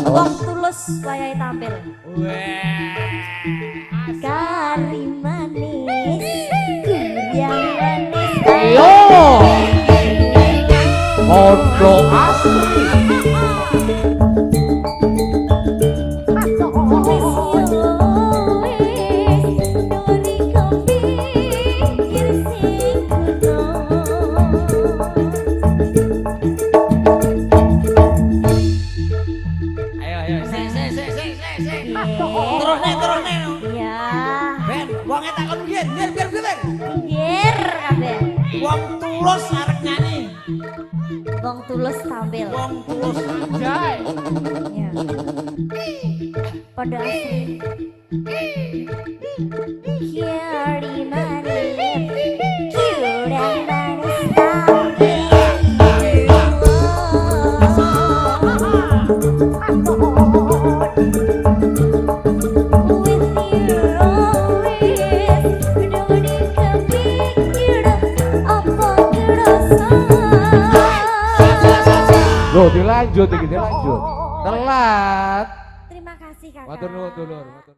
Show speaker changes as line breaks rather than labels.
Wong tulus wayahe tampil. Kari manis, guyang manis.
Yo. Podo asli.
Terus nih.
Iya.
Ben, wonge takon biyen, biar Ben.
Biar kabeh.
Wong tulus arek nyanyi.
Wong tulus tampil.
Wong tulus anjay.
Iya. Pada asli. Kari manis, gurang manis tampil.
Loh, dilanjut iki, dilanjut. Telat.
Terima kasih kakak.
Matur nuwun dulur.